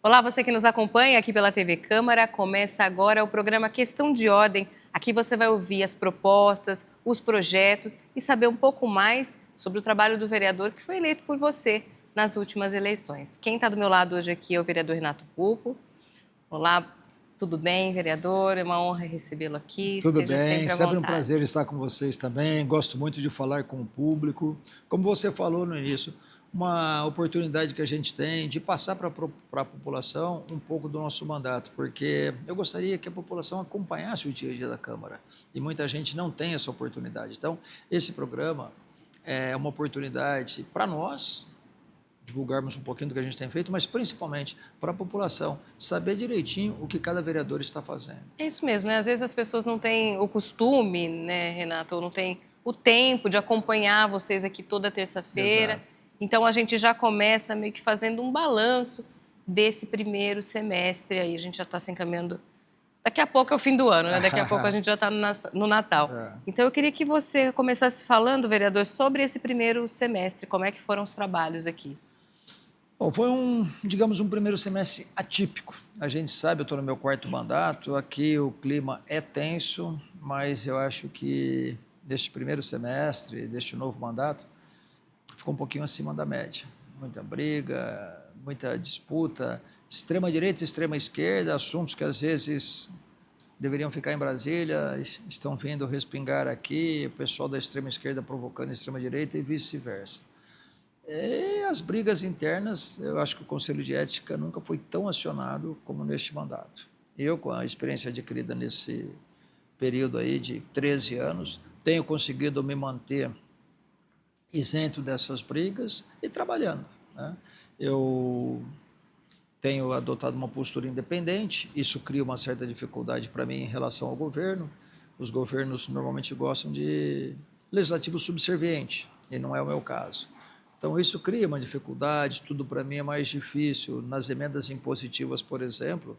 Olá, você que nos acompanha aqui pela TV Câmara. Começa agora o programa Questão de Ordem. Aqui você vai ouvir as propostas, os projetos e saber um pouco mais sobre o trabalho do vereador que foi eleito por você nas últimas eleições. Quem está do meu lado hoje aqui é o vereador Renato Pupo. Olá, tudo bem, vereador? É uma honra recebê-lo aqui. Tudo Esteja bem, sempre à sempre um vontade. prazer estar com vocês também. Gosto muito de falar com o público. Como você falou no início, uma oportunidade que a gente tem de passar para a população um pouco do nosso mandato, porque eu gostaria que a população acompanhasse o dia a dia da Câmara e muita gente não tem essa oportunidade. Então, esse programa é uma oportunidade para nós divulgarmos um pouquinho do que a gente tem feito, mas principalmente para a população saber direitinho o que cada vereador está fazendo. É isso mesmo, né? Às vezes as pessoas não têm o costume, né, Renato, ou não têm o tempo de acompanhar vocês aqui toda terça-feira. Exato. Então a gente já começa meio que fazendo um balanço desse primeiro semestre aí. A gente já está se encaminhando. Daqui a pouco é o fim do ano, né? Daqui a pouco a gente já está no Natal. É. Então eu queria que você começasse falando, vereador, sobre esse primeiro semestre. Como é que foram os trabalhos aqui? Bom, foi digamos, um primeiro semestre atípico. A gente sabe, eu estou no meu quarto mandato, aqui o clima é tenso, mas eu acho que neste primeiro semestre, deste novo mandato, ficou um pouquinho acima da média. Muita briga, muita disputa, extrema-direita e extrema-esquerda, assuntos que às vezes deveriam ficar em Brasília, estão vindo respingar aqui, o pessoal da extrema-esquerda provocando a extrema-direita e vice-versa. E as brigas internas, eu acho que o Conselho de Ética nunca foi tão acionado como neste mandato. Eu, com a experiência adquirida nesse período aí de 13 anos, tenho conseguido me manter isento dessas brigas e trabalhando, né? Eu tenho adotado uma postura independente, isso cria uma certa dificuldade para mim em relação ao governo. Os governos normalmente gostam de legislativo subserviente, e não é o meu caso. Então, isso cria uma dificuldade, tudo para mim é mais difícil. Nas emendas impositivas, por exemplo,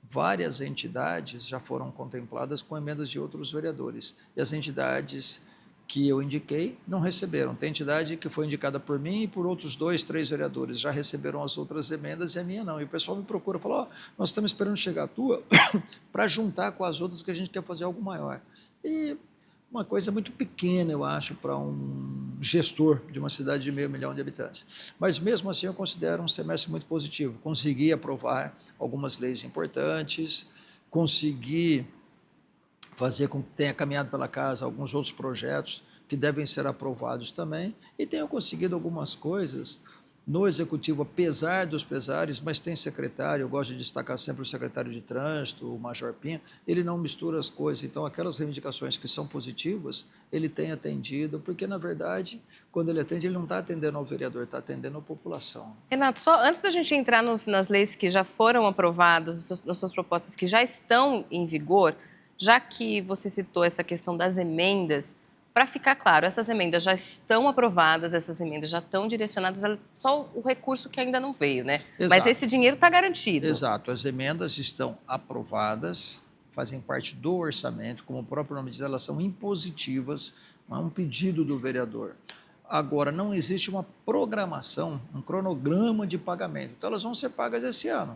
várias entidades já foram contempladas com emendas de outros vereadores. E as entidades que eu indiquei não receberam. Tem entidade que foi indicada por mim e por outros 2, 3 vereadores. Já receberam as outras emendas e a minha não. E o pessoal me procura e fala, nós estamos esperando chegar a tua para juntar com as outras que a gente quer fazer algo maior. E uma coisa muito pequena, eu acho, para um gestor de uma cidade de 500 mil de habitantes. Mas, mesmo assim, eu considero um semestre muito positivo. Consegui aprovar algumas leis importantes, consegui fazer com que tenha caminhado pela casa alguns outros projetos que devem ser aprovados também, e tenho conseguido algumas coisas no Executivo, apesar dos pesares, mas tem secretário, eu gosto de destacar sempre o secretário de Trânsito, o Major Pinha, ele não mistura as coisas, então aquelas reivindicações que são positivas, ele tem atendido, porque na verdade, quando ele atende, ele não está atendendo ao vereador, está atendendo à população. Renato, só antes da gente entrar nas leis que já foram aprovadas, nas suas propostas que já estão em vigor, já que você citou essa questão das emendas, para ficar claro, essas emendas já estão aprovadas, essas emendas já estão direcionadas, só o recurso que ainda não veio, né? Mas Exato. esse dinheiro está garantido. Exato, as emendas estão aprovadas, fazem parte do orçamento, como o próprio nome diz, elas são impositivas, é um pedido do vereador. Agora, não existe uma programação, um cronograma de pagamento, então elas vão ser pagas esse ano,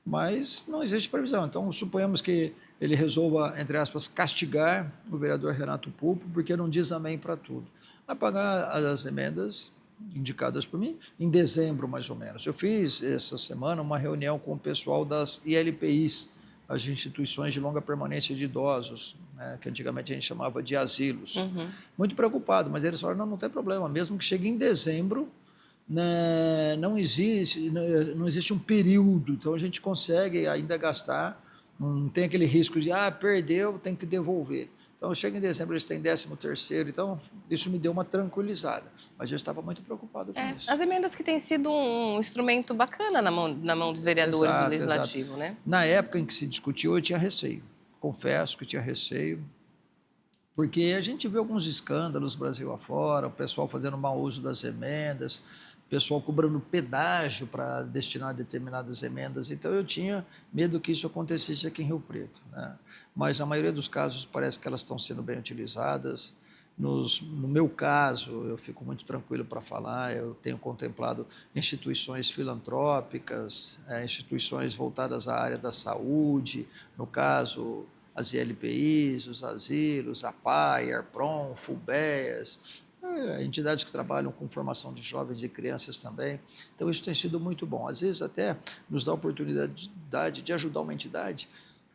mas não existe previsão. Então, suponhamos que ele resolva, entre aspas, castigar o vereador Renato Pupo, porque não diz amém para tudo. Vai pagar as emendas indicadas por mim em dezembro, mais ou menos. Eu fiz essa semana uma reunião com o pessoal das ILPIs, as instituições de longa permanência de idosos, né, que antigamente a gente chamava de asilos. Muito preocupado, mas eles falaram, não tem problema, mesmo que chegue em dezembro, né, não existe um período, então a gente consegue ainda gastar, não tem aquele risco de, perdeu, tem que devolver. Então, chega em dezembro, eles têm 13º, então isso me deu uma tranquilizada. Mas eu estava muito preocupado com isso. As emendas que têm sido um instrumento bacana na mão dos vereadores do Legislativo, né? Na época em que se discutiu, eu tinha receio. Confesso que tinha receio, porque a gente vê alguns escândalos Brasil afora, o pessoal fazendo mau uso das emendas, o pessoal cobrando pedágio para destinar determinadas emendas, então eu tinha medo que isso acontecesse aqui em Rio Preto, né? Mas na maioria dos casos parece que elas estão sendo bem utilizadas, No meu caso, eu fico muito tranquilo para falar, eu tenho contemplado instituições filantrópicas, instituições voltadas à área da saúde, no caso, as ILPIs, os asilos, a PAI, ARPRON, FUBEAS, entidades que trabalham com formação de jovens e crianças também. Então, isso tem sido muito bom. Às vezes, até nos dá a oportunidade de ajudar uma entidade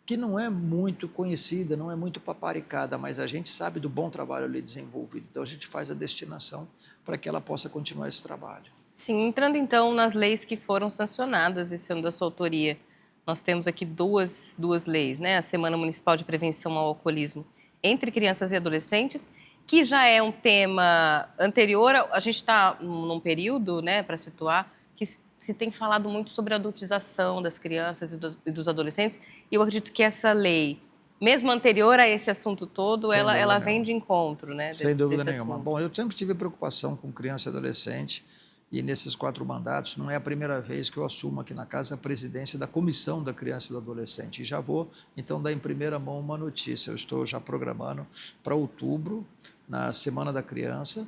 que não é muito conhecida, não é muito paparicada, mas a gente sabe do bom trabalho ali desenvolvido. Então, a gente faz a destinação para que ela possa continuar esse trabalho. Sim, entrando então nas leis que foram sancionadas esse ano da sua autoria. Nós temos aqui duas leis, né? A Semana Municipal de Prevenção ao Alcoolismo entre Crianças e Adolescentes, que já é um tema anterior. A gente está num período, né, para situar, que se tem falado muito sobre a adultização das crianças e dos adolescentes. E eu acredito que essa lei, mesmo anterior a esse assunto todo, ela vem de encontro, né? Sem dúvida desse nenhuma. assunto. Bom, eu sempre tive preocupação com criança e adolescente, e nesses 4 mandatos não é a primeira vez que eu assumo aqui na casa a presidência da Comissão da Criança e do Adolescente. E já vou, então, dar em primeira mão uma notícia. Eu estou já programando para outubro, na Semana da Criança,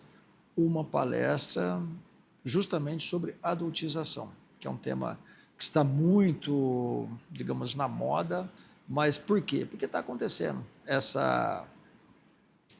uma palestra justamente sobre adultização, que é um tema que está muito, digamos, na moda. Mas por quê? Porque está acontecendo essa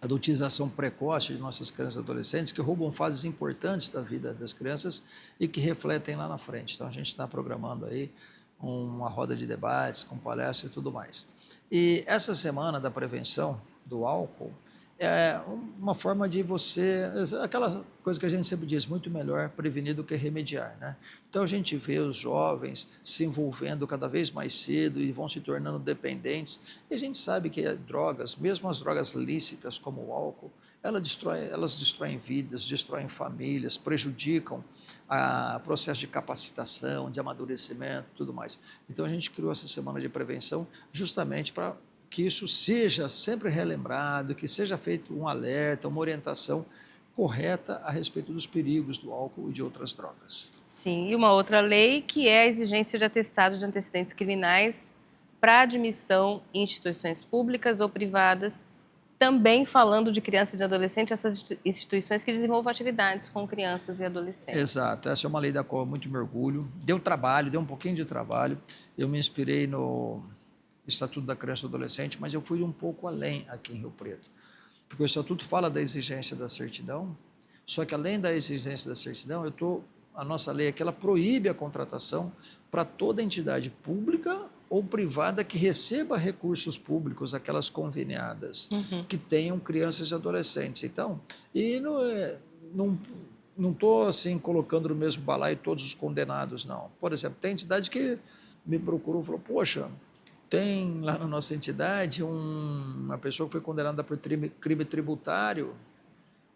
adultização precoce de nossas crianças e adolescentes, que roubam fases importantes da vida das crianças e que refletem lá na frente. Então, a gente está programando aí uma roda de debates, com palestra e tudo mais. E essa semana da prevenção do álcool é uma forma de você... Aquela coisa que a gente sempre diz, muito melhor prevenir do que remediar, né? Então, a gente vê os jovens se envolvendo cada vez mais cedo e vão se tornando dependentes. E a gente sabe que drogas, mesmo as drogas lícitas, como o álcool, elas destroem vidas, destroem famílias, prejudicam o processo de capacitação, de amadurecimento, tudo mais. Então, a gente criou essa semana de prevenção justamente para que isso seja sempre relembrado, que seja feito um alerta, uma orientação correta a respeito dos perigos do álcool e de outras drogas. Sim, e uma outra lei que é a exigência de atestado de antecedentes criminais para admissão em instituições públicas ou privadas, também falando de crianças e de adolescentes, essas instituições que desenvolvam atividades com crianças e adolescentes. Exato, essa é uma lei da qual eu muito me orgulho. Deu trabalho, deu um pouquinho de trabalho. Eu me inspirei no Estatuto da Criança e do Adolescente, mas eu fui um pouco além aqui em Rio Preto. Porque o Estatuto fala da exigência da certidão, só que além da exigência da certidão, a nossa lei aqui, ela proíbe a contratação para toda entidade pública ou privada que receba recursos públicos, aquelas conveniadas, que tenham crianças e adolescentes. Então, e não estou assim colocando no mesmo balaio todos os condenados, não. Por exemplo, tem entidade que me procurou e falou, poxa, tem lá na nossa entidade uma pessoa que foi condenada por crime tributário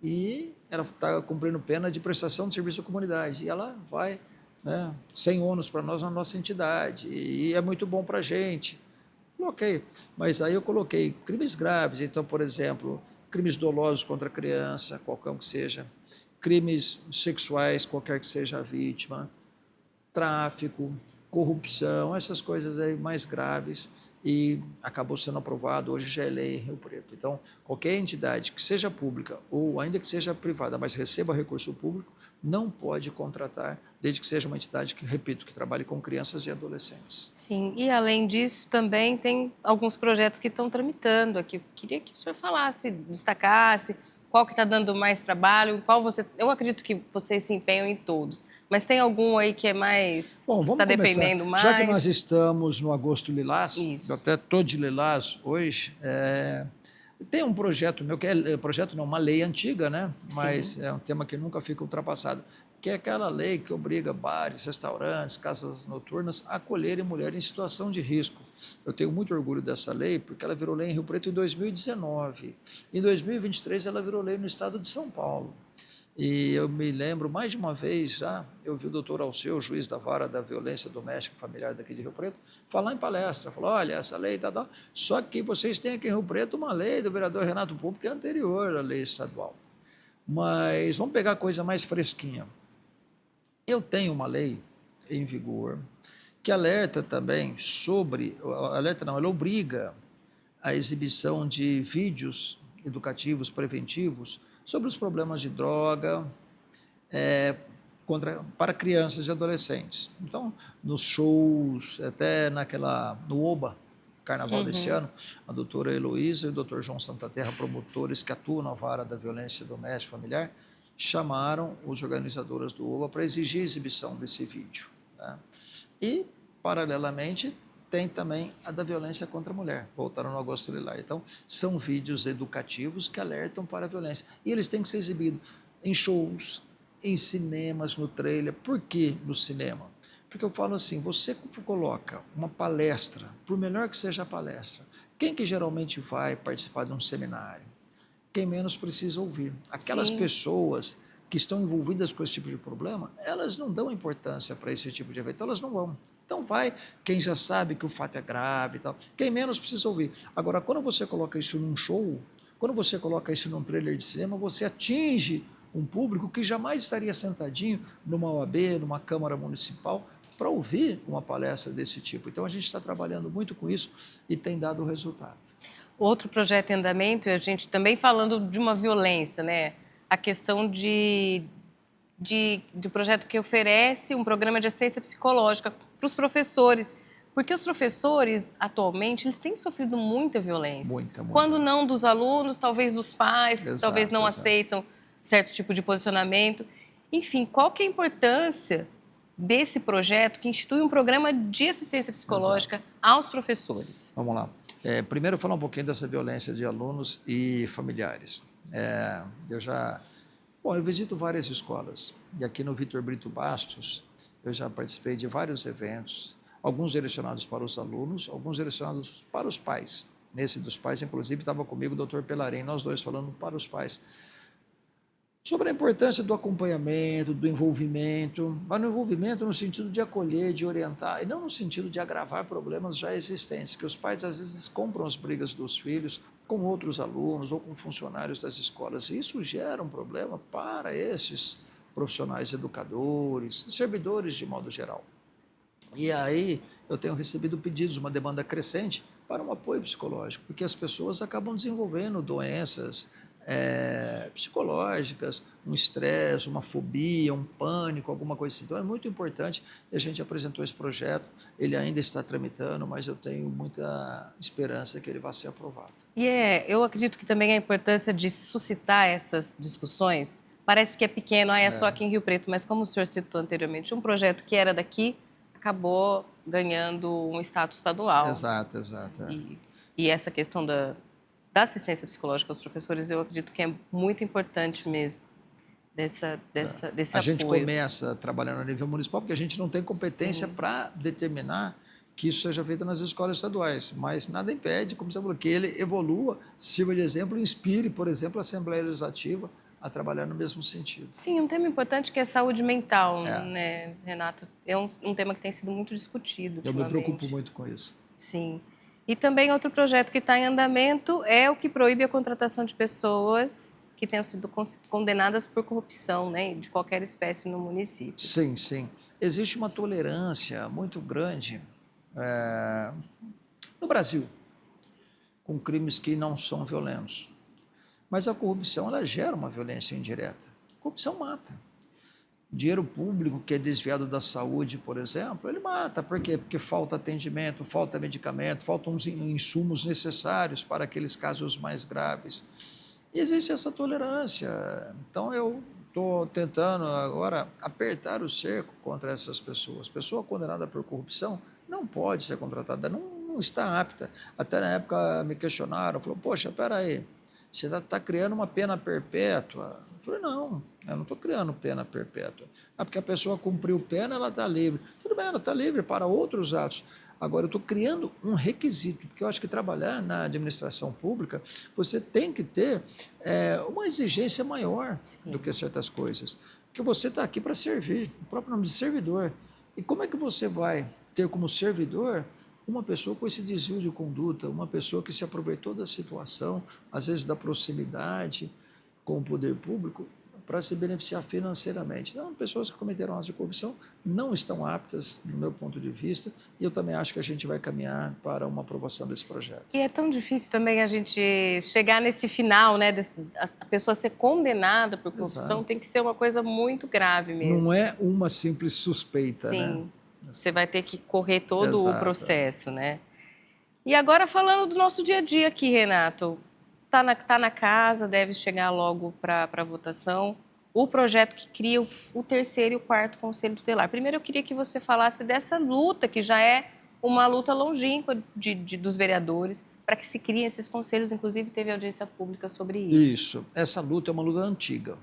e ela está cumprindo pena de prestação de serviço à comunidade. E ela vai, né, sem ônus para nós na nossa entidade. E é muito bom para a gente. Ok, mas aí eu coloquei crimes graves. Então, por exemplo, crimes dolosos contra a criança, qualquer um que seja, crimes sexuais, qualquer que seja a vítima, tráfico, corrupção, essas coisas aí mais graves, e acabou sendo aprovado, hoje já é lei em Rio Preto. Então, qualquer entidade que seja pública ou ainda que seja privada, mas receba recurso público, não pode contratar, desde que seja uma entidade que, repito, que trabalhe com crianças e adolescentes. Sim, e além disso, também tem alguns projetos que estão tramitando aqui. Eu queria que o senhor falasse, destacasse qual que está dando mais trabalho, qual você... Eu acredito que vocês se empenham em todos, mas tem algum aí que é mais... Bom, vamos está dependendo mais? Já que nós estamos no Agosto Lilás, Isso. eu até estou de Lilás hoje, tem um projeto meu, que é projeto não, uma lei antiga, né? Mas Sim. é um tema que nunca fica ultrapassado, que é aquela lei que obriga bares, restaurantes, casas noturnas a acolherem mulheres em situação de risco. Eu tenho muito orgulho dessa lei, porque ela virou lei em Rio Preto em 2019. Em 2023, ela virou lei no estado de São Paulo. E eu me lembro, mais de uma vez já, eu vi o doutor Alceu, juiz da vara da violência doméstica e familiar daqui de Rio Preto, falar em palestra, falou, olha, essa lei tá, só que vocês têm aqui em Rio Preto uma lei do vereador Renato Pupo, que é anterior à lei estadual. Mas vamos pegar a coisa mais fresquinha. Eu tenho uma lei em vigor que alerta também ela obriga a exibição de vídeos educativos, preventivos, sobre os problemas de droga, para crianças e adolescentes. Então, nos shows, até no OBA, Carnaval desse ano, a doutora Heloísa e o doutor João Santaterra, promotores que atuam na vara da violência doméstica e familiar, chamaram os organizadores do OBA para exigir a exibição desse vídeo. Tá? E, paralelamente, tem também a da violência contra a mulher, voltaram no Agosto Lilás. Então, são vídeos educativos que alertam para a violência. E eles têm que ser exibidos em shows, em cinemas, no trailer. Por que no cinema? Porque eu falo assim, você coloca uma palestra, por melhor que seja a palestra, quem que geralmente vai participar de um seminário? Quem menos precisa ouvir. Aquelas Sim. pessoas que estão envolvidas com esse tipo de problema, elas não dão importância para esse tipo de evento, elas não vão. Então vai quem já sabe que o fato é grave e tal, quem menos precisa ouvir. Agora, quando você coloca isso num show, quando você coloca isso num trailer de cinema, você atinge um público que jamais estaria sentadinho numa OAB, numa Câmara Municipal, para ouvir uma palestra desse tipo. Então, a gente está trabalhando muito com isso e tem dado resultado. Outro projeto em andamento, e a gente também falando de uma violência, né? A questão de projeto que oferece um programa de assistência psicológica para os professores. Porque os professores, atualmente, eles têm sofrido muita violência. Muita. Quando não dos alunos, talvez dos pais, que talvez não aceitam certo tipo de posicionamento. Enfim, qual que é a importância desse projeto que institui um programa de assistência psicológica aos professores? Vamos lá. Primeiro, falar um pouquinho dessa violência de alunos e familiares. Eu visito várias escolas e aqui no Vitor Brito Bastos eu já participei de vários eventos, alguns direcionados para os alunos, alguns direcionados para os pais. Nesse dos pais, inclusive, estava comigo o doutor Pelarim, nós dois falando para os pais. Sobre a importância do acompanhamento, do envolvimento, mas no envolvimento no sentido de acolher, de orientar, e não no sentido de agravar problemas já existentes, que os pais às vezes compram as brigas dos filhos com outros alunos ou com funcionários das escolas, e isso gera um problema para esses profissionais educadores, servidores de modo geral. E aí eu tenho recebido pedidos, uma demanda crescente para um apoio psicológico, porque as pessoas acabam desenvolvendo doenças psicológicas, um estresse, uma fobia, um pânico, alguma coisa assim. Então é muito importante, e a gente apresentou esse projeto, ele ainda está tramitando, mas eu tenho muita esperança que ele vá ser aprovado. E eu acredito que também a importância de suscitar essas discussões, parece que é pequeno, é só aqui em Rio Preto, mas como o senhor citou anteriormente, um projeto que era daqui acabou ganhando um status estadual. Exato. E essa questão da assistência psicológica aos professores, eu acredito que é muito importante mesmo, desse A gente apoio. começa trabalhando a nível municipal, porque a gente não tem competência para determinar que isso seja feito nas escolas estaduais, mas nada impede, como você falou, que ele evolua, sirva de exemplo e inspire, por exemplo, a Assembleia Legislativa a trabalhar no mesmo sentido. Sim, um tema importante que é saúde mental, né, Renato? É um tema que tem sido muito discutido ultimamente. Eu me preocupo muito com isso. Sim. E também outro projeto que está em andamento é o que proíbe a contratação de pessoas que tenham sido condenadas por corrupção, né, de qualquer espécie no município. Sim. Existe uma tolerância muito grande no Brasil com crimes que não são violentos. Mas a corrupção, ela gera uma violência indireta. A corrupção mata. Dinheiro público que é desviado da saúde, por exemplo, ele mata. Por quê? Porque falta atendimento, falta medicamento, faltam os insumos necessários para aqueles casos mais graves. E existe essa tolerância. Então, eu estou tentando agora apertar o cerco contra essas pessoas. Pessoa condenada por corrupção não pode ser contratada, não está apta. Até na época me questionaram, falaram, poxa, espera aí, você está criando uma pena perpétua. Eu falei, não, eu não estou criando pena perpétua. Porque a pessoa cumpriu pena, ela está livre. Tudo bem, ela está livre para outros atos. Agora, eu estou criando um requisito, porque eu acho que trabalhar na administração pública, você tem que ter uma exigência maior do que certas coisas. Porque você está aqui para servir, o próprio nome de servidor. E como é que você vai ter como servidor uma pessoa com esse desvio de conduta, uma pessoa que se aproveitou da situação, às vezes da proximidade com o poder público? para se beneficiar financeiramente. Então, pessoas que cometeram atos de corrupção não estão aptas, do meu ponto de vista, e eu também acho que a gente vai caminhar para uma aprovação desse projeto. E é tão difícil também a gente chegar nesse final, né? A pessoa ser condenada por corrupção. Exato. Tem que ser uma coisa muito grave mesmo. Não é uma simples suspeita, né? Sim, você vai ter que correr todo o Exato. processo, né? E agora falando do nosso dia a dia aqui, Renato, tá na casa, deve chegar logo para votação, o projeto que cria o terceiro e o quarto Conselho Tutelar. Primeiro eu queria que você falasse dessa luta, que já é uma luta longínqua dos vereadores, para que se criem esses conselhos, inclusive teve audiência pública sobre isso. Isso. Essa luta é uma luta antiga.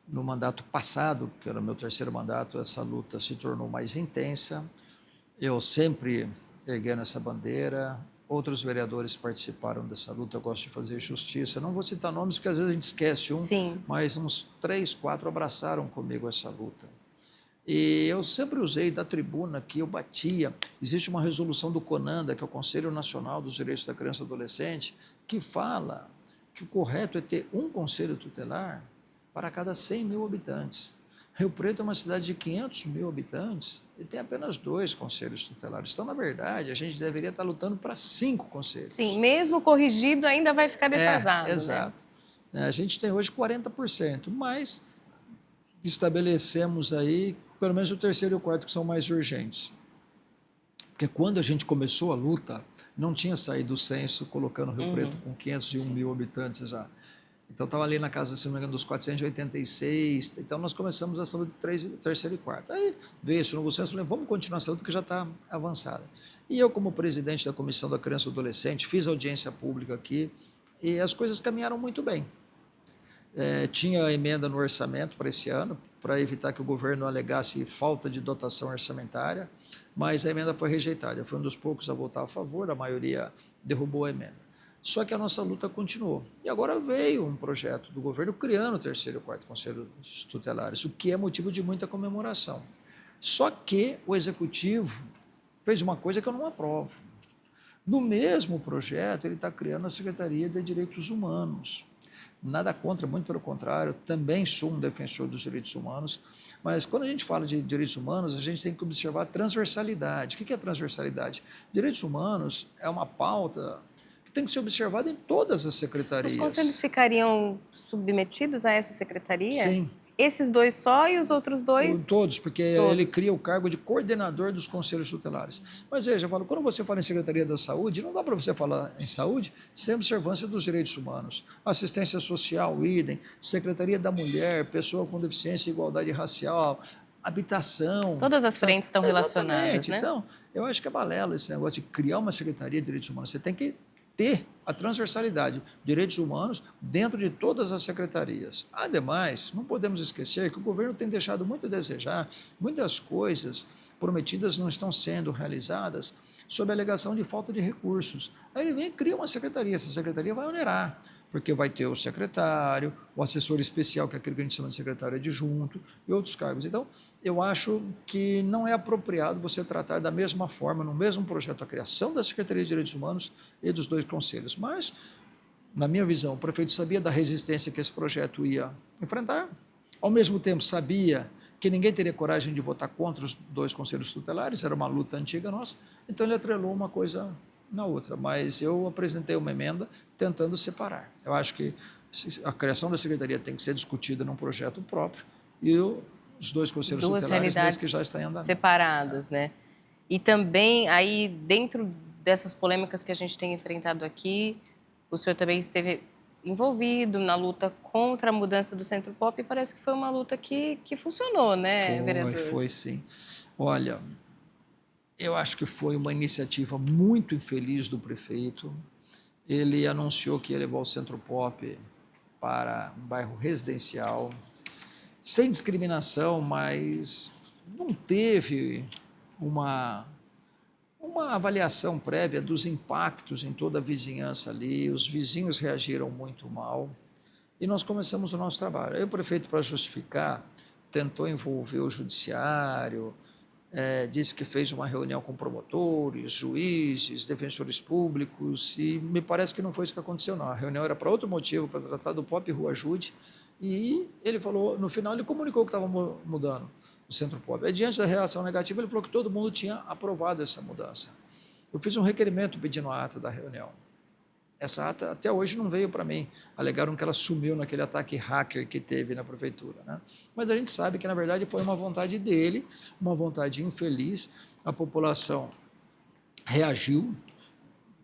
No mandato passado, que era o meu terceiro mandato, essa luta se tornou mais intensa. Eu sempre erguendo essa bandeira, outros vereadores participaram dessa luta, eu gosto de fazer justiça. Não vou citar nomes, porque às vezes a gente esquece um, Sim. mas uns 3, 4 abraçaram comigo essa luta. E eu sempre usei da tribuna que eu batia. Existe uma resolução do CONANDA, que é o Conselho Nacional dos Direitos da Criança e do Adolescente, que fala que o correto é ter um conselho tutelar para cada 100 mil habitantes. Rio Preto é uma cidade de 500 mil habitantes e tem apenas 2 conselhos tutelares. Então, na verdade, a gente deveria estar lutando para 5 conselhos. Sim, mesmo corrigido ainda vai ficar defasado. Exato. Né? A gente tem hoje 40%, mas estabelecemos aí pelo menos o terceiro e o quarto que são mais urgentes. Porque quando a gente começou a luta, não tinha saído o censo colocando Rio Preto com 501 mil habitantes já. Então, estava ali na casa, se não me engano, dos 486. Então, nós começamos essa luta de terceiro e quarto. Aí veio esse novo censo, falei, vamos continuar essa luta que já está avançada. E eu, como presidente da Comissão da Criança e do Adolescente, fiz audiência pública aqui e as coisas caminharam muito bem. Tinha emenda no orçamento para esse ano, para evitar que o governo alegasse falta de dotação orçamentária, mas a emenda foi rejeitada. Eu fui um dos poucos a votar a favor, a maioria derrubou a emenda. Só que a nossa luta continuou. E agora veio um projeto do governo criando o terceiro e o quarto conselho tutelares, o que é motivo de muita comemoração. Só que o executivo fez uma coisa que eu não aprovo. No mesmo projeto, ele está criando a Secretaria de Direitos Humanos. Nada contra, muito pelo contrário, também sou um defensor dos direitos humanos, mas quando a gente fala de direitos humanos, a gente tem que observar a transversalidade. O que é transversalidade? Direitos humanos é uma pauta que tem que ser observada em todas as secretarias. Os conselhos ficariam submetidos a essa secretaria? Sim. Esses 2 só e os outros 2? Todos, porque ele cria o cargo de coordenador dos conselhos tutelares. Mas veja, eu falo, quando você fala em Secretaria da Saúde, não dá para você falar em saúde sem observância dos direitos humanos. Assistência social, idem, Secretaria da Mulher, pessoa com deficiência e igualdade racial, habitação. Todas as frentes estão relacionadas, né? Então, eu acho que é balela esse negócio de criar uma Secretaria de Direitos Humanos. Você tem que ter a transversalidade, direitos humanos, dentro de todas as secretarias. Ademais, não podemos esquecer que o governo tem deixado muito a desejar, muitas coisas prometidas não estão sendo realizadas sob a alegação de falta de recursos. Aí ele vem e cria uma secretaria, essa secretaria vai onerar, porque vai ter o secretário, o assessor especial, que é aquele que a gente chama de secretário adjunto, e outros cargos. Então, eu acho que não é apropriado você tratar da mesma forma, no mesmo projeto, a criação da Secretaria de Direitos Humanos e dos 2 conselhos. Mas, na minha visão, o prefeito sabia da resistência que esse projeto ia enfrentar, ao mesmo tempo sabia que ninguém teria coragem de votar contra os 2 conselhos tutelares, era uma luta antiga nossa, então ele atrelou uma coisa na outra, mas eu apresentei uma emenda tentando separar. Eu acho que a criação da secretaria tem que ser discutida num projeto próprio e os 2 conselhos tutelares desde que já está em andamento. Separadas, né? E também, aí, dentro dessas polêmicas que a gente tem enfrentado aqui, o senhor também esteve envolvido na luta contra a mudança do Centro Pop e parece que foi uma luta que funcionou, né, vereador? Foi sim. Olha, eu acho que foi uma iniciativa muito infeliz do prefeito. Ele anunciou que ia levar o Centro Pop para um bairro residencial, sem discriminação, mas não teve uma avaliação prévia dos impactos em toda a vizinhança ali. Os vizinhos reagiram muito mal e nós começamos o nosso trabalho. Aí o prefeito, para justificar, tentou envolver o judiciário, disse que fez uma reunião com promotores, juízes, defensores públicos, e me parece que não foi isso que aconteceu, não. A reunião era para outro motivo, para tratar do Pop Rua Ajude, E ele falou, no final, ele comunicou que estava mudando o Centro Pop. Aí, diante da reação negativa, ele falou que todo mundo tinha aprovado essa mudança. Eu fiz um requerimento pedindo a ata da reunião. Essa ata até hoje não veio para mim. Alegaram que ela sumiu naquele ataque hacker que teve na prefeitura, né? Mas a gente sabe que, na verdade, foi uma vontade dele, uma vontade infeliz. A população reagiu,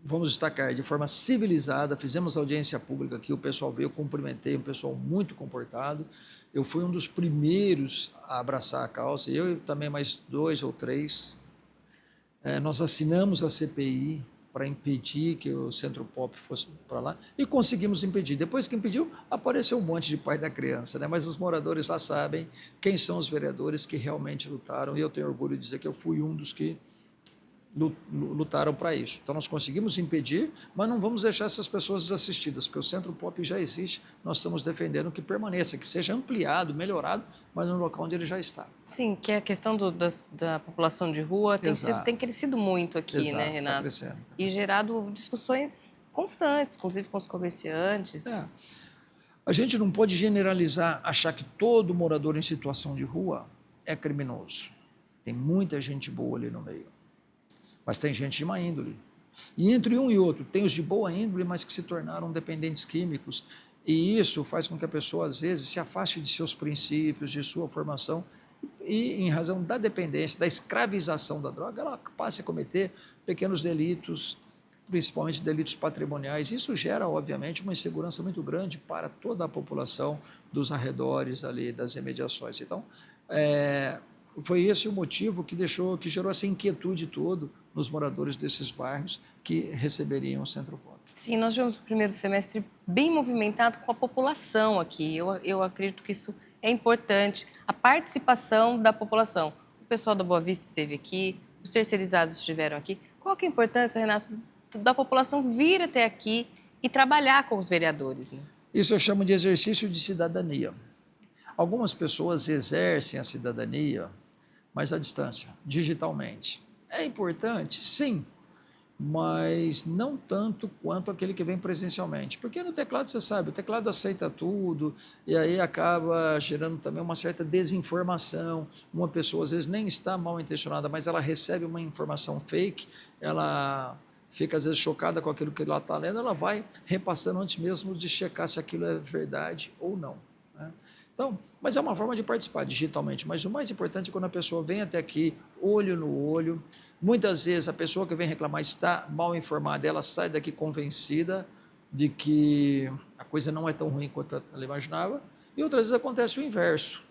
vamos destacar, de forma civilizada. Fizemos audiência pública aqui, o pessoal veio, eu cumprimentei, um pessoal muito comportado. Eu fui um dos primeiros a abraçar a causa, eu e também mais 2 ou 3. Nós assinamos a CPI para impedir que o Centro Pop fosse para lá e conseguimos impedir. Depois que impediu, apareceu um monte de pai da criança, né? Mas os moradores lá sabem quem são os vereadores que realmente lutaram, e eu tenho orgulho de dizer que eu fui um dos que lutaram para isso. Então, nós conseguimos impedir, mas não vamos deixar essas pessoas desassistidas, porque o Centro Pop já existe, nós estamos defendendo que permaneça, que seja ampliado, melhorado, mas no local onde ele já está. Sim, que a questão da população de rua tem crescido muito aqui, Exato, né, Renato? Tá crescendo. E gerado discussões constantes, inclusive com os comerciantes. A gente não pode generalizar, achar que todo morador em situação de rua é criminoso. Tem muita gente boa ali no meio. Mas tem gente de má índole. E entre um e outro, tem os de boa índole, mas que se tornaram dependentes químicos. E isso faz com que a pessoa, às vezes, se afaste de seus princípios, de sua formação, e, em razão da dependência, da escravização da droga, ela passe a cometer pequenos delitos, principalmente delitos patrimoniais. Isso gera, obviamente, uma insegurança muito grande para toda a população dos arredores ali, das imediações. Então, foi esse o motivo que gerou essa inquietude toda nos moradores desses bairros que receberiam o Centro Pop. Sim, nós tivemos o primeiro semestre bem movimentado com a população aqui. Eu acredito que isso é importante, a participação da população. O pessoal da Boa Vista esteve aqui, os terceirizados estiveram aqui. Qual que é a importância, Renato, da população vir até aqui e trabalhar com os vereadores, né? Isso eu chamo de exercício de cidadania. Algumas pessoas exercem a cidadania, mas à distância, digitalmente. É importante, sim, mas não tanto quanto aquele que vem presencialmente. Porque no teclado, você sabe, o teclado aceita tudo e aí acaba gerando também uma certa desinformação. Uma pessoa, às vezes, nem está mal intencionada, mas ela recebe uma informação fake, ela fica, às vezes, chocada com aquilo que ela está lendo, ela vai repassando antes mesmo de checar se aquilo é verdade ou não, né? Então, mas é uma forma de participar digitalmente, mas o mais importante é quando a pessoa vem até aqui, olho no olho. Muitas vezes a pessoa que vem reclamar está mal informada, ela sai daqui convencida de que a coisa não é tão ruim quanto ela imaginava, e outras vezes acontece o inverso.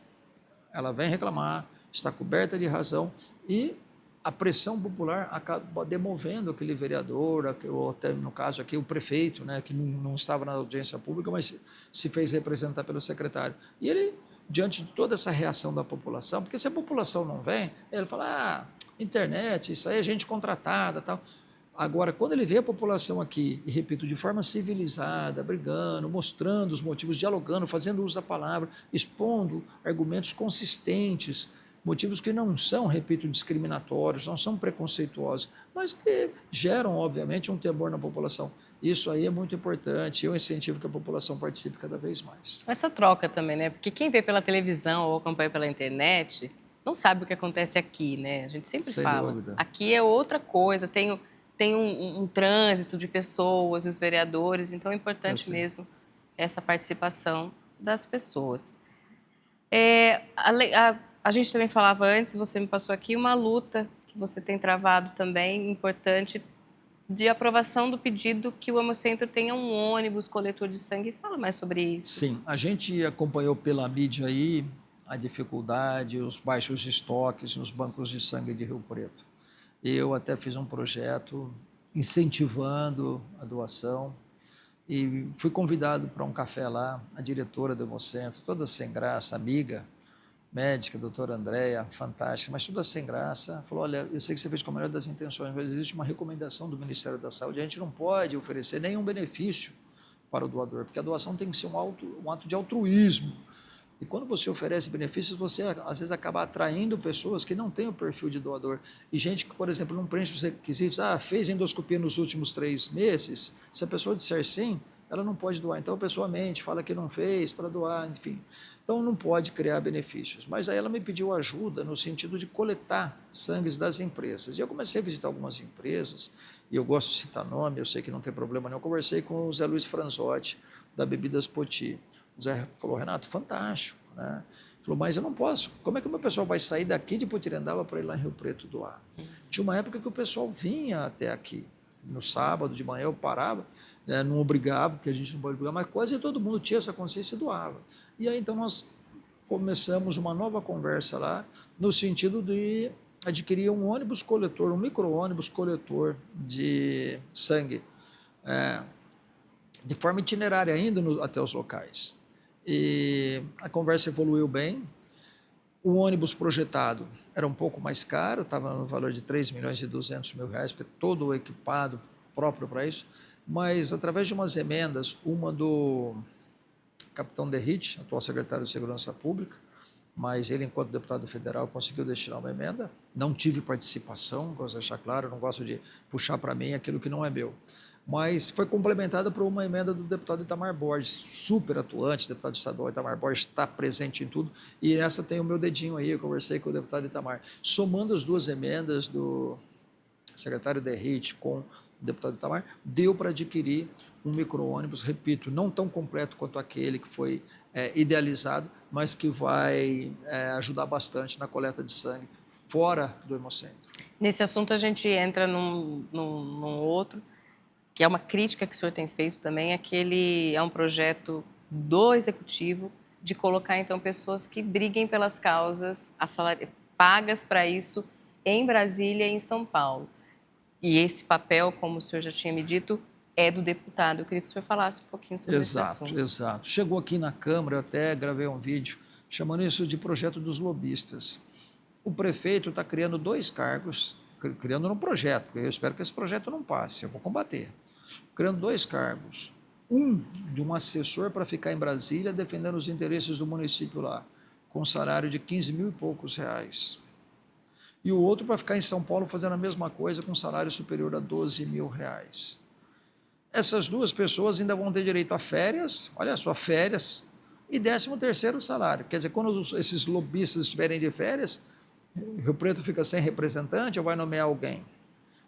Ela vem reclamar, está coberta de razão e a pressão popular acaba demovendo aquele vereador, ou até no caso aqui o prefeito, né, que não estava na audiência pública, mas se fez representar pelo secretário. E ele, diante de toda essa reação da população, porque se a população não vem, ele fala, internet, isso aí é gente contratada, tal. Agora, quando ele vê a população aqui, e repito, de forma civilizada, brigando, mostrando os motivos, dialogando, fazendo uso da palavra, expondo argumentos consistentes, motivos que não são, repito, discriminatórios, não são preconceituosos, mas que geram, obviamente, um temor na população. Isso aí é muito importante, eu incentivo que a população participe cada vez mais. Essa troca também, né? Porque quem vê pela televisão ou acompanha pela internet não sabe o que acontece aqui, né? A gente sempre fala. Dúvida. Aqui é outra coisa, tem um trânsito de pessoas, os vereadores, então é importante mesmo essa participação das pessoas. A gente também falava antes, você me passou aqui, uma luta que você tem travado também, importante, de aprovação do pedido que o Hemocentro tenha um ônibus coletor de sangue. Fala mais sobre isso. Sim, a gente acompanhou pela mídia aí a dificuldade, os baixos estoques nos bancos de sangue de Rio Preto. Eu até fiz um projeto incentivando a doação e fui convidado para um café lá, a diretora do Hemocentro, toda sem graça, amiga, médica, doutora Andréia, fantástica, mas tudo sem graça, falou, olha, eu sei que você fez com a melhor das intenções, mas existe uma recomendação do Ministério da Saúde, a gente não pode oferecer nenhum benefício para o doador, porque a doação tem que ser um ato de altruísmo. E quando você oferece benefícios, você às vezes acaba atraindo pessoas que não têm o perfil de doador. E gente que, por exemplo, não preenche os requisitos, fez endoscopia nos últimos 3 meses, se a pessoa disser sim, ela não pode doar. Então a pessoa mente, fala que não fez para doar, enfim. Então não pode criar benefícios. Mas aí ela me pediu ajuda no sentido de coletar sangues das empresas. E eu comecei a visitar algumas empresas, e eu gosto de citar nome, eu sei que não tem problema nenhum. Eu conversei com o Zé Luiz Franzotti, da Bebidas Poti. O Zé falou, Renato, fantástico, né? Falou, mas eu não posso. Como é que o meu pessoal vai sair daqui de Potirendaba para ir lá em Rio Preto doar? Tinha uma época que o pessoal vinha até aqui. No sábado de manhã eu parava, né, não obrigava, porque a gente não pode obrigar, mas quase todo mundo tinha essa consciência e doava. E aí então nós começamos uma nova conversa lá, no sentido de adquirir um ônibus coletor, um micro-ônibus coletor de sangue, de forma itinerária, indo até os locais. E a conversa evoluiu bem. O ônibus projetado era um pouco mais caro, estava no valor de 3.200.000 reais, porque todo equipado próprio para isso, mas através de umas emendas, uma do capitão Derrite, atual secretário de Segurança Pública, mas ele, enquanto deputado federal, conseguiu destinar uma emenda. Não tive participação, gosto de deixar claro, não gosto de puxar para mim aquilo que não é meu. Mas foi complementada por uma emenda do deputado Itamar Borges, super atuante, deputado estadual Itamar Borges, está presente em tudo, e essa tem o meu dedinho aí, eu conversei com o deputado Itamar. Somando as duas emendas do secretário Derrite com o deputado Itamar, deu para adquirir um micro-ônibus, repito, não tão completo quanto aquele que foi idealizado, mas que vai ajudar bastante na coleta de sangue fora do Hemocentro. Nesse assunto a gente entra num outro, que é uma crítica que o senhor tem feito também, é um projeto do Executivo de colocar, então, pessoas que briguem pelas causas pagas para isso em Brasília e em São Paulo. E esse papel, como o senhor já tinha me dito, é do deputado. Eu queria que o senhor falasse um pouquinho sobre esse assunto. Exato. Chegou aqui na Câmara, eu até gravei um vídeo chamando isso de projeto dos lobistas. O prefeito está criando 2 cargos, criando no projeto, porque eu espero que esse projeto não passe, eu vou combater. Criando 2 cargos. Um de um assessor para ficar em Brasília defendendo os interesses do município lá, com um salário de 15 mil e poucos reais. E o outro para ficar em São Paulo fazendo a mesma coisa com um salário superior a 12 mil reais. Essas 2 pessoas ainda vão ter direito a férias, olha só, férias, e 13º salário. Quer dizer, quando esses lobistas estiverem de férias, Rio Preto fica sem representante ou vai nomear alguém?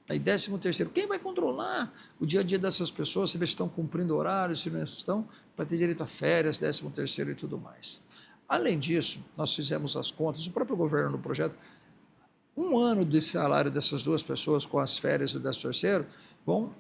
Aí 13º, quem vai controlar o dia a dia dessas pessoas, se eles estão cumprindo horários, se não estão, para ter direito a férias, 13º e tudo mais. Além disso, nós fizemos as contas, o próprio governo no projeto, 1 ano de salário dessas 2 pessoas com as férias do 13º vão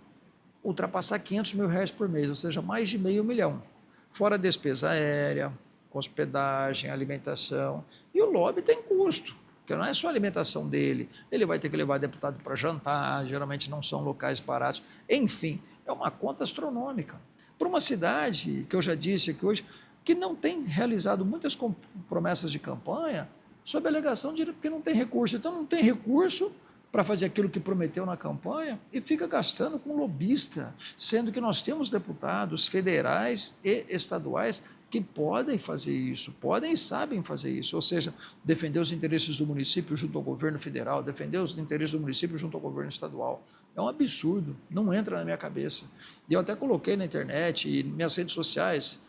ultrapassar 500 mil reais por mês, ou seja, mais de meio milhão. Fora a despesa aérea, hospedagem, alimentação. E o lobby tem custo, porque não é só a alimentação dele, ele vai ter que levar deputado para jantar, geralmente não são locais baratos. Enfim, é uma conta astronômica. Para uma cidade, que eu já disse aqui hoje, que não tem realizado muitas promessas de campanha, sob a alegação de que não tem recurso. Então, não tem recurso para fazer aquilo que prometeu na campanha e fica gastando com lobista, sendo que nós temos deputados federais e estaduais que podem fazer isso, podem e sabem fazer isso, ou seja, defender os interesses do município junto ao governo federal, defender os interesses do município junto ao governo estadual. É um absurdo, não entra na minha cabeça. E eu até coloquei na internet e minhas redes sociais,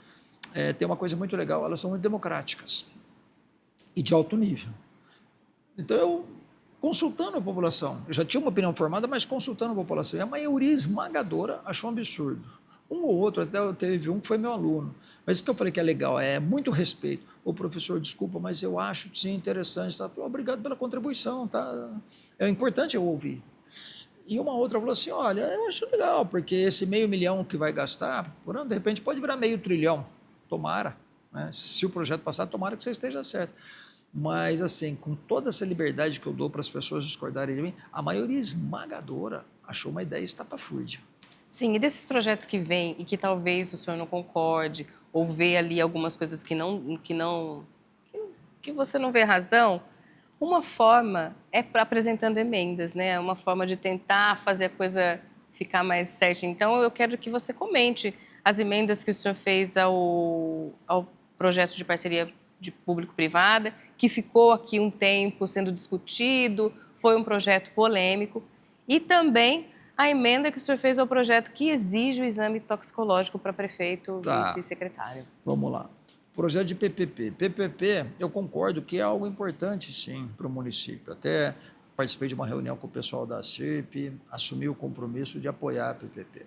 tem uma coisa muito legal, elas são muito democráticas e de alto nível. Então, eu, consultando a população, eu já tinha uma opinião formada, mas consultando a população, e a maioria esmagadora achou um absurdo. Um ou outro, até teve um que foi meu aluno. Mas isso que eu falei que é legal, é muito respeito. Ô, professor, desculpa, mas eu acho, sim, interessante. Tá? Falei, obrigado pela contribuição, tá? É importante eu ouvir. E uma outra falou assim, olha, eu acho legal, porque esse meio milhão que vai gastar, por ano, de repente pode virar meio trilhão. Tomara. Né? Se o projeto passar, tomara que você esteja certo. Mas, assim, com toda essa liberdade que eu dou para as pessoas discordarem de mim, a maioria esmagadora achou uma ideia estapafúrdia. Sim, e desses projetos que vêm e que talvez o senhor não concorde, ou vê ali algumas coisas que você não vê razão, uma forma é apresentando emendas, né? Uma forma de tentar fazer a coisa ficar mais certinha. Então, eu quero que você comente as emendas que o senhor fez ao projeto de parceria de público-privada, que ficou aqui um tempo sendo discutido, foi um projeto polêmico, e também a emenda que o senhor fez ao projeto que exige o exame toxicológico para prefeito, Tá. vice-secretário. Vamos lá. Projeto de PPP. PPP, eu concordo que é algo importante, sim, para o município. Até participei de uma reunião com o pessoal da CIRP, assumi o compromisso de apoiar a PPP.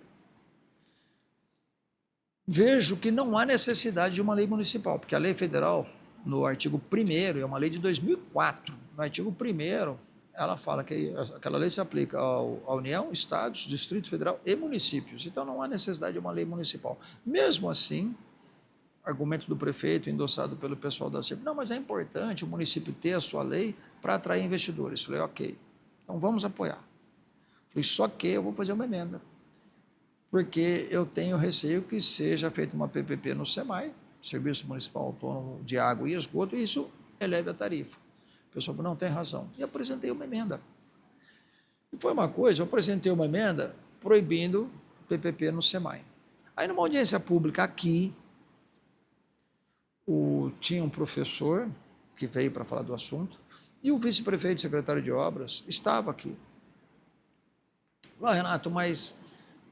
Vejo que não há necessidade de uma lei municipal, porque a lei federal, no artigo 1º, é uma lei de 2004, no artigo 1º, ela fala que aquela lei se aplica à União, Estados, Distrito Federal e municípios. Então não há necessidade de uma lei municipal. Mesmo assim, argumento do prefeito, endossado pelo pessoal da CIRP, não, mas é importante o município ter a sua lei para atrair investidores. Falei, ok, então vamos apoiar. Falei, só que eu vou fazer uma emenda, porque eu tenho receio que seja feita uma PPP no SEMAI, Serviço Municipal Autônomo de Água e Esgoto, e isso eleve a tarifa. O pessoal falou, não, tem razão. E apresentei uma emenda. E foi uma coisa, eu apresentei uma emenda proibindo PPP no SEMAI. Aí, numa audiência pública aqui, tinha um professor que veio para falar do assunto, e o vice-prefeito e secretário de obras estava aqui. Falou, Renato, mas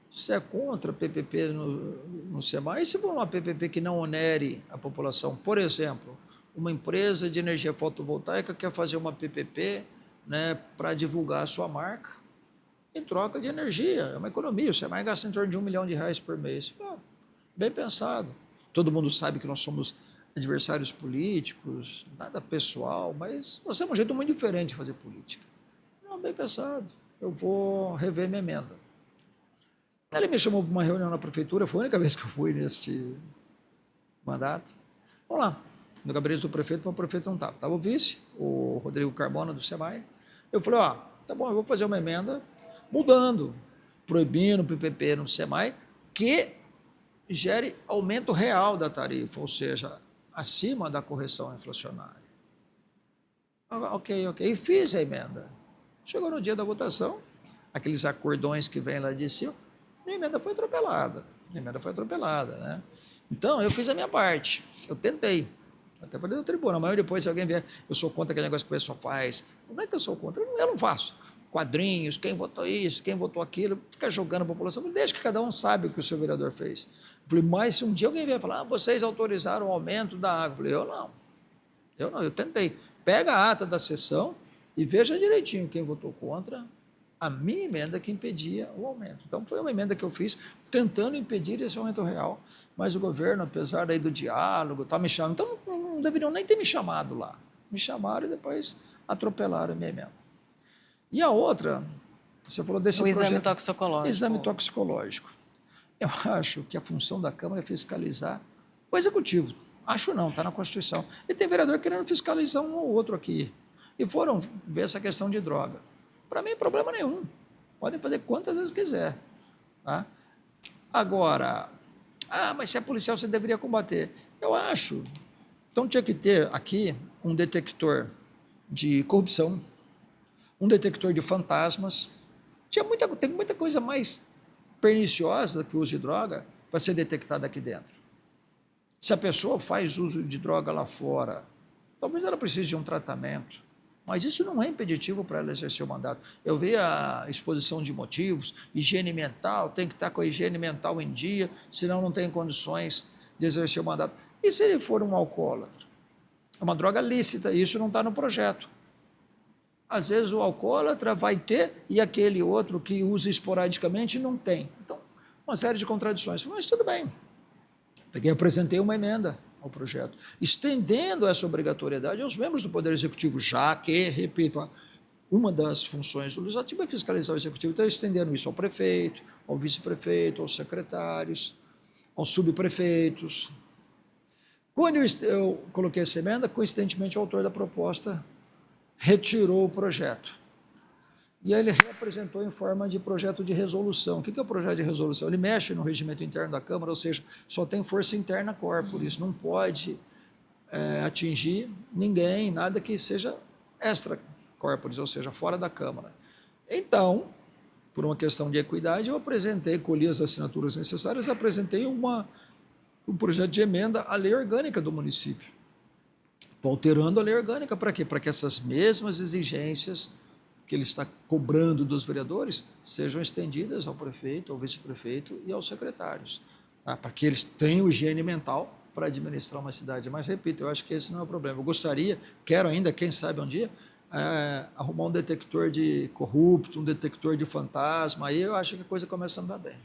você é contra PPP no SEMAI? E se for uma PPP que não onere a população? Por exemplo, uma empresa de energia fotovoltaica quer fazer uma PPP, né, para divulgar a sua marca em troca de energia. É uma economia, o SEMAI gasta em torno de R$1 milhão por mês. Bem pensado. Todo mundo sabe que nós somos adversários políticos, nada pessoal, mas nós temos um jeito muito diferente de fazer política. Não, bem pensado. Eu vou rever minha emenda. Ele me chamou para uma reunião na prefeitura, foi a única vez que eu fui neste mandato. Vamos lá, no gabinete do prefeito, mas o prefeito não estava. Estava o vice, o Rodrigo Carmona, do SEMAI. Eu falei, tá bom, eu vou fazer uma emenda mudando, proibindo o PPP no SEMAI, que gere aumento real da tarifa, ou seja, acima da correção inflacionária. Ok. E fiz a emenda. Chegou no dia da votação, aqueles acordões que vêm lá de cima, minha emenda foi atropelada. Né? Então, eu fiz a minha parte. Eu tentei. Até falei da tribuna, mas depois, se alguém vier, eu sou contra aquele negócio que o pessoal faz. Não é que eu sou contra, eu não faço. Quadrinhos, quem votou isso, quem votou aquilo, fica jogando a população. Deixa que cada um sabe o que o seu vereador fez. Eu falei, mas se um dia alguém vier falar, vocês autorizaram o aumento da água. Eu falei, eu tentei. Pega a ata da sessão e veja direitinho quem votou contra a minha emenda que impedia o aumento. Então, foi uma emenda que eu fiz tentando impedir esse aumento real, mas o governo, apesar daí do diálogo, tá me chamando, então não deveriam nem ter me chamado lá. Me chamaram e depois atropelaram a minha emenda. E a outra, você falou desse projeto... Exame toxicológico. Exame toxicológico. Eu acho que a função da Câmara é fiscalizar o Executivo. Acho não, está na Constituição. E tem vereador querendo fiscalizar um ou outro aqui. E foram ver essa questão de droga. Para mim, problema nenhum. Podem fazer quantas vezes quiser. Tá? Agora, mas se é policial, você deveria combater. Eu acho. Então, tinha que ter aqui um detector de corrupção, um detector de fantasmas. Tem muita coisa mais perniciosa que o uso de droga para ser detectada aqui dentro. Se a pessoa faz uso de droga lá fora, talvez ela precise de um tratamento. Mas isso não é impeditivo para ela exercer o mandato. Eu vi a exposição de motivos, higiene mental, tem que estar com a higiene mental em dia, senão não tem condições de exercer o mandato. E se ele for um alcoólatra? É uma droga lícita, e isso não está no projeto. Às vezes o alcoólatra vai ter e aquele outro que usa esporadicamente não tem. Então, uma série de contradições. Mas tudo bem. Peguei e apresentei uma emenda ao projeto, estendendo essa obrigatoriedade aos membros do Poder Executivo, já que, repito, uma das funções do Legislativo é fiscalizar o Executivo, então estendendo isso ao prefeito, ao vice-prefeito, aos secretários, aos subprefeitos. Quando eu coloquei essa emenda, coincidentemente o autor da proposta retirou o projeto. E ele reapresentou em forma de projeto de resolução. O que é o projeto de resolução? Ele mexe no regimento interno da Câmara, ou seja, só tem força interna corporis, não pode atingir ninguém, nada que seja extra corporis, ou seja, fora da Câmara. Então, por uma questão de equidade, eu apresentei, colhi as assinaturas necessárias, apresentei um projeto de emenda à lei orgânica do município. Estou alterando a lei orgânica para quê? Para que essas mesmas exigências que ele está cobrando dos vereadores sejam estendidas ao prefeito, ao vice-prefeito e aos secretários, tá? Para que eles tenham higiene mental para administrar uma cidade. Mas, repito, eu acho que esse não é o problema. Eu gostaria, quero ainda, quem sabe um dia, arrumar um detector de corrupto, um detector de fantasma, aí eu acho que a coisa começa a andar bem.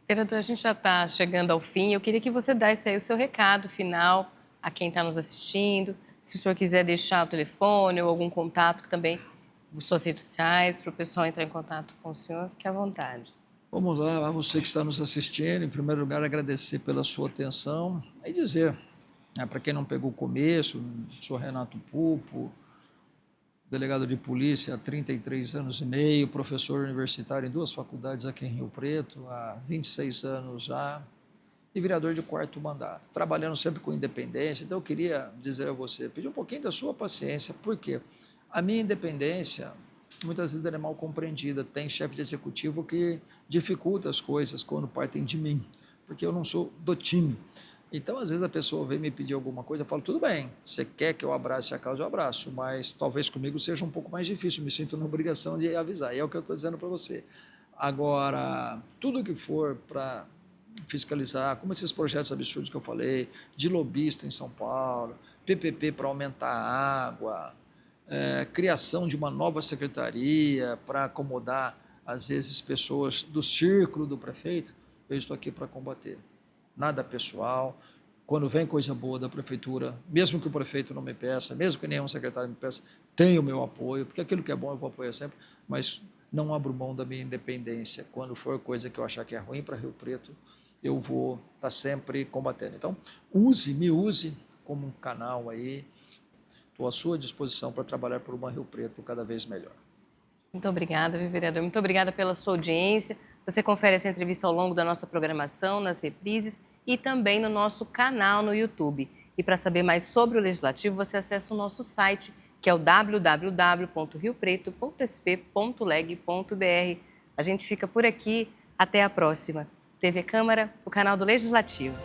Vereador, a gente já está chegando ao fim. Eu queria que você desse aí o seu recado final a quem está nos assistindo. Se o senhor quiser deixar o telefone ou algum contato que também, suas redes sociais, para o pessoal entrar em contato com o senhor, fique à vontade. Vamos lá, a você que está nos assistindo, em primeiro lugar, agradecer pela sua atenção e dizer, para quem não pegou o começo, sou Renato Pupo, delegado de polícia há 33 anos e meio, professor universitário em 2 faculdades aqui em Rio Preto, há 26 anos já, e vereador de 4º mandato, trabalhando sempre com independência. Então, eu queria dizer a você, pedir um pouquinho da sua paciência, porque a minha independência, muitas vezes, ela é mal compreendida. Tem chefe de executivo que dificulta as coisas quando partem de mim, porque eu não sou do time. Então, às vezes, a pessoa vem me pedir alguma coisa, eu falo, tudo bem, você quer que eu abrace a causa, eu abraço, mas talvez comigo seja um pouco mais difícil, me sinto na obrigação de avisar, e é o que eu estou dizendo para você. Agora, tudo que for para fiscalizar, como esses projetos absurdos que eu falei, de lobista em São Paulo, PPP para aumentar a água, criação de uma nova secretaria para acomodar, às vezes, pessoas do círculo do prefeito, eu estou aqui para combater. Nada pessoal. Quando vem coisa boa da prefeitura, mesmo que o prefeito não me peça, mesmo que nenhum secretário me peça, tem o meu apoio, porque aquilo que é bom eu vou apoiar sempre, mas não abro mão da minha independência. Quando for coisa que eu achar que é ruim para Rio Preto, eu vou estar sempre combatendo. Então, me use como um canal aí, estou à sua disposição para trabalhar por uma Rio Preto cada vez melhor. Muito obrigada, vereador. Muito obrigada pela sua audiência. Você confere essa entrevista ao longo da nossa programação, nas reprises e também no nosso canal no YouTube. E para saber mais sobre o Legislativo, você acessa o nosso site, que é o www.riopreto.sp.leg.br. A gente fica por aqui. Até a próxima. TV Câmara, o canal do Legislativo.